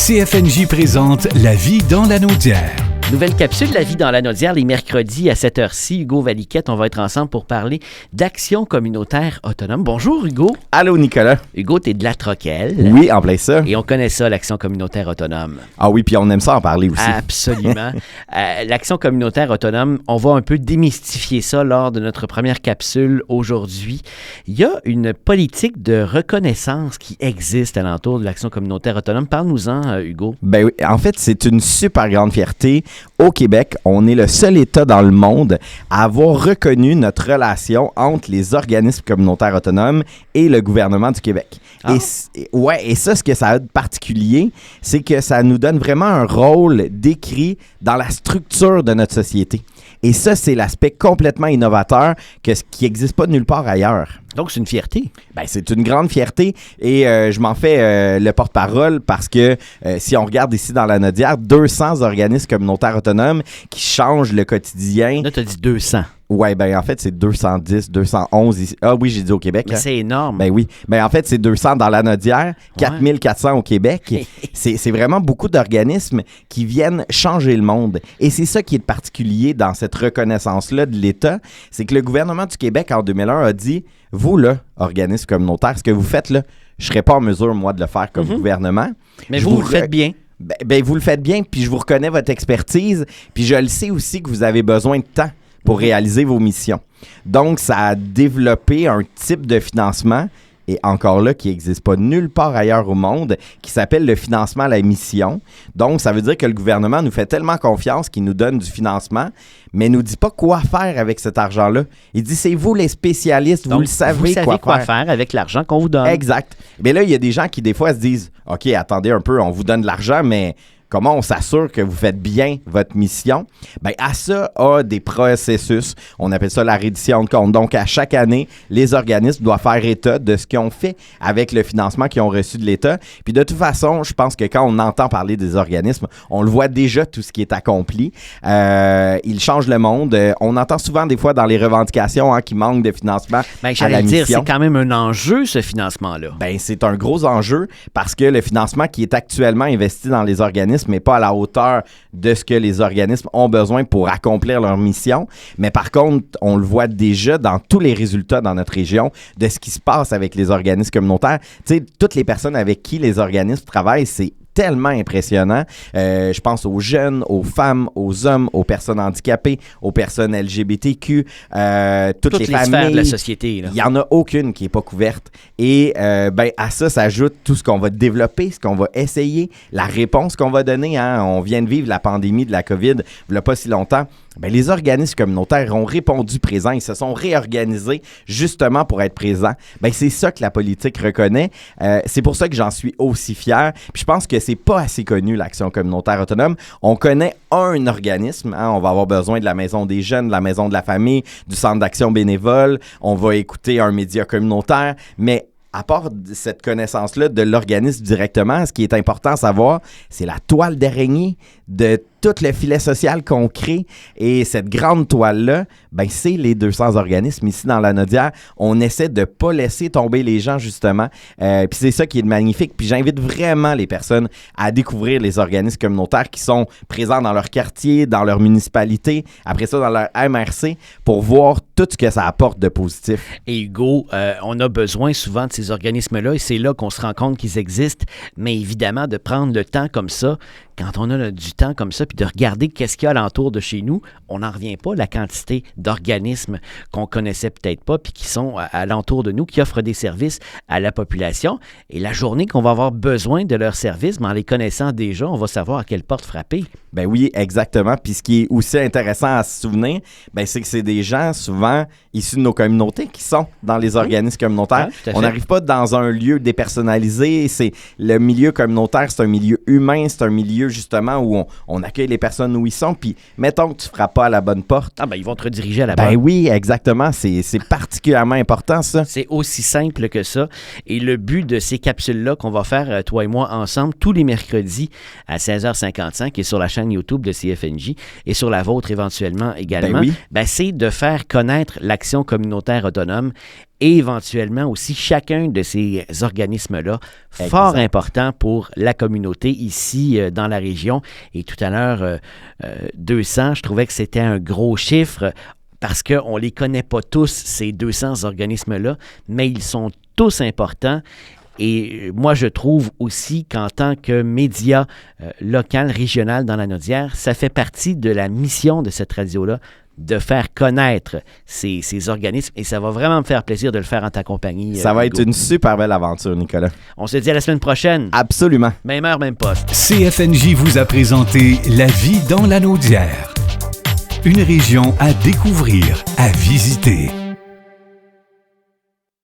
CFNJ présente La vie dans la Naudière. Nouvelle capsule, La vie dans la Naudière, les mercredis à cette heure-ci. Hugo Valiquette, on va être ensemble pour parler d'action communautaire autonome. Bonjour Hugo. Allô Nicolas. Hugo, t'es de la Troquelle. Oui, en plein ça. Et on connaît ça, l'action communautaire autonome. Ah oui, puis on aime ça en parler aussi. Absolument. L'action communautaire autonome, on va un peu démystifier ça lors de notre première capsule aujourd'hui. Il y a une politique de reconnaissance qui existe alentour de l'action communautaire autonome. Parle-nous-en, Hugo. Ben oui, en fait, c'est une super grande fierté. Au Québec, on est le seul État dans le monde à avoir reconnu notre relation entre les organismes communautaires autonomes et le gouvernement du Québec. Ah. Et ça, ce que ça a de particulier, c'est que ça nous donne vraiment un rôle décrit dans la structure de notre société. Et ça, c'est l'aspect complètement innovateur qui n'existe pas nulle part ailleurs. Donc, c'est une fierté. Ben, c'est une grande fierté et je m'en fais le porte-parole parce que si on regarde ici dans la Naudière, 200 organismes communautaires autonomes qui changent le quotidien. Là, tu as dit 200. Ouais, ben en fait, c'est 210, 211 ici. Ah oui, j'ai dit au Québec. Mais c'est énorme. Ben oui. Ben en fait, c'est 200 dans la Naudière, 4400 au Québec. C'est vraiment beaucoup d'organismes qui viennent changer le monde. Et c'est ça qui est particulier dans cette reconnaissance-là de l'État, c'est que le gouvernement du Québec, en 2001, a dit, vous, là, organismes communautaires, ce que vous faites, là, je ne serais pas en mesure, moi, de le faire comme gouvernement. Mais vous le faites bien. Ben, vous le faites bien, puis je vous reconnais votre expertise, puis je le sais aussi que vous avez besoin de temps pour réaliser vos missions. Donc, ça a développé un type de financement, et encore là, qui n'existe pas nulle part ailleurs au monde, qui s'appelle le financement à la mission. Donc, ça veut dire que le gouvernement nous fait tellement confiance qu'il nous donne du financement, mais ne nous dit pas quoi faire avec cet argent-là. Il dit, c'est vous les spécialistes, Donc, vous savez quoi faire avec l'argent qu'on vous donne. Exact. Mais là, il y a des gens qui, des fois, se disent, OK, attendez un peu, on vous donne de l'argent, mais comment on s'assure que vous faites bien votre mission? Bien, ASSA a des processus. On appelle ça la reddition de compte. Donc, à chaque année, les organismes doivent faire état de ce qu'ils ont fait avec le financement qu'ils ont reçu de l'État. Puis, de toute façon, je pense que quand on entend parler des organismes, on le voit déjà, tout ce qui est accompli. Ils changent le monde. On entend souvent, des fois, dans les revendications qu'il manque de financement à la mission. C'est quand même un enjeu, ce financement-là. Bien, c'est un gros enjeu parce que le financement qui est actuellement investi dans les organismes mais pas à la hauteur de ce que les organismes ont besoin pour accomplir leur mission. Mais par contre, on le voit déjà dans tous les résultats dans notre région de ce qui se passe avec les organismes communautaires. Tu sais, toutes les personnes avec qui les organismes travaillent, c'est tellement impressionnant. Je pense aux jeunes, aux femmes, aux hommes, aux personnes handicapées, aux personnes LGBTQ, toutes les familles. Sphères de la société. Il n'y en a aucune qui n'est pas couverte. Et ben, à ça s'ajoute tout ce qu'on va développer, ce qu'on va essayer, la réponse qu'on va donner. On vient de vivre la pandémie de la COVID il n'y a pas si longtemps. Ben, les organismes communautaires ont répondu présents. Ils se sont réorganisés justement pour être présents. Ben, c'est ça que la politique reconnaît. C'est pour ça que j'en suis aussi fier. Puis je pense que c'est pas assez connu, l'action communautaire autonome. On connaît un organisme. On va avoir besoin de la Maison des jeunes, de la Maison de la famille, du Centre d'action bénévole. On va écouter un média communautaire. Mais à part cette connaissance-là de l'organisme directement, ce qui est important à savoir, c'est la toile d'araignée de tout le filet social qu'on crée. Et cette grande toile-là, ben, c'est les 200 organismes ici dans la Naudière. On essaie de ne pas laisser tomber les gens, justement. Puis c'est ça qui est magnifique. Puis j'invite vraiment les personnes à découvrir les organismes communautaires qui sont présents dans leur quartier, dans leur municipalité, après ça dans leur MRC, pour voir tout ce que ça apporte de positif. Et Hugo, on a besoin souvent de ces organismes-là et c'est là qu'on se rend compte qu'ils existent. Mais évidemment, de prendre le temps comme ça, quand on a du temps comme ça, puis de regarder qu'est-ce qu'il y a alentour de chez nous, on n'en revient pas à la quantité d'organismes qu'on connaissait peut-être pas, puis qui sont alentour de nous, qui offrent des services à la population. Et la journée qu'on va avoir besoin de leurs services, mais en les connaissant déjà, on va savoir à quelle porte frapper. Ben oui, exactement. Puis ce qui est aussi intéressant à se souvenir, ben c'est que c'est des gens souvent issus de nos communautés qui sont dans les organismes communautaires. Ouais, on n'arrive pas dans un lieu dépersonnalisé. Le milieu communautaire, c'est un milieu humain, c'est un milieu justement où on accueille les personnes où ils sont. Puis mettons que tu ne frappes pas à la bonne porte. Ah ben ils vont te rediriger à la bonne. Ben oui, exactement. C'est particulièrement important, ça. C'est aussi simple que ça. Et le but de ces capsules-là qu'on va faire, toi et moi, ensemble, tous les mercredis à 16h55 et sur la chaîne YouTube de CFNJ et sur la vôtre éventuellement également, ben oui. c'est de faire connaître l'action communautaire autonome et éventuellement aussi chacun de ces organismes-là, fort important pour la communauté ici dans la région. Et tout à l'heure, 200, je trouvais que c'était un gros chiffre parce qu'on ne les connaît pas tous, ces 200 organismes-là, mais ils sont tous importants. Et moi, je trouve aussi qu'en tant que média local, régional dans la Naudière, ça fait partie de la mission de cette radio-là, de faire connaître ces organismes. Et ça va vraiment me faire plaisir de le faire en ta compagnie. Ça va Hugo. être une super belle aventure, Nicolas. On se dit à la semaine prochaine. Absolument. Même heure, même poste. CFNJ vous a présenté La vie dans la Naudière. Une région à découvrir, à visiter.